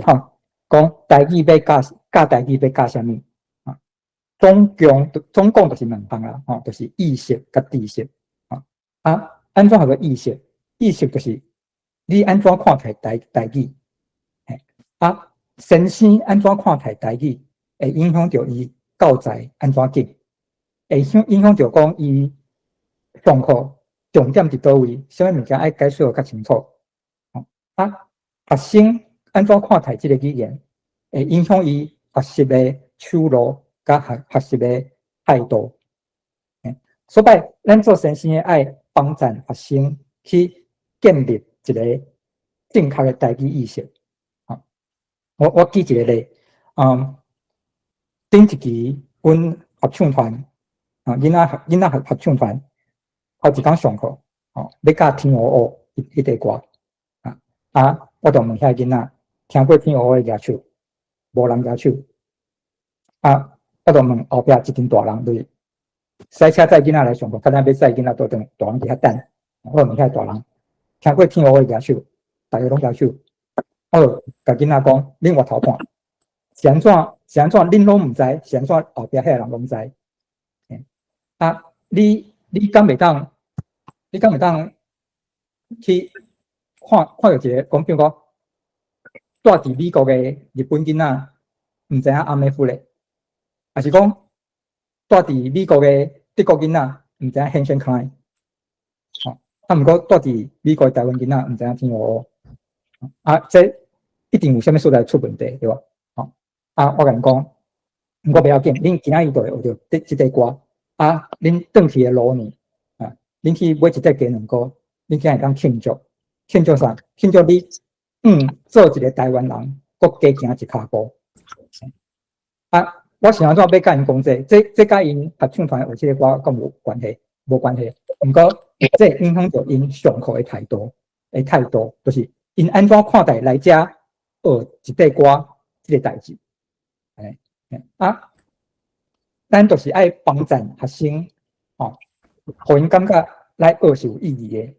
讲台语要教台语要教啥物啊？总共就是两项啦，就是意识甲知识安怎叫做意识？意识就是你安怎看待台语，先生安怎看待台语，会影响到伊教材安怎记，会影响到讲伊上课重点伫倒位，啥物物件爱解说较清楚。学生安怎看待即个语言，会影响伊学习的手路甲学习的态度。所以，咱做先生爱帮助学生去建立一个正确的台语意识。我举一个例，顶一期阮合唱团囡仔合唱团后一天上课，要教《天鹅湖》迄个歌我就问遐囡仔听过《天鹅湖》的举手，无人举手。我就问后壁一群大人就是塞车载囡仔来上课，看咱要载囡仔倒转，大人伫遐等。我问遐大人听过《天鹅湖》的举手，大家拢举手。我就甲囡仔讲，恁回头看，是安怎？恁拢毋知，是安怎？后壁遐人拢知。你敢袂当？去看到一个，讲比如讲，住伫美国的日本囡仔，毋知影阿美夫咧，还是讲住伫美国的德国囡仔，毋知影 Henshin Klein。毋过住伫美国的台湾囡仔，毋知影天鹅湖。这一定有啥物所在出问题，对吧？我甲你讲，毋过不要紧，恁今仔日就会学到即个歌。恁转去的路呢？恁去买一块鸡卵糕，恁今日当庆祝啥？庆祝你做一个台湾人，国加行一骹步。我想要怎要甲因讲这甲因合唱团学这个歌敢无关系？无关系。毋过这影响到因上课的态度，就是因安怎看待来遮学一块歌这个代志。咱就是爱帮助学生，互因感觉来学是有意义的。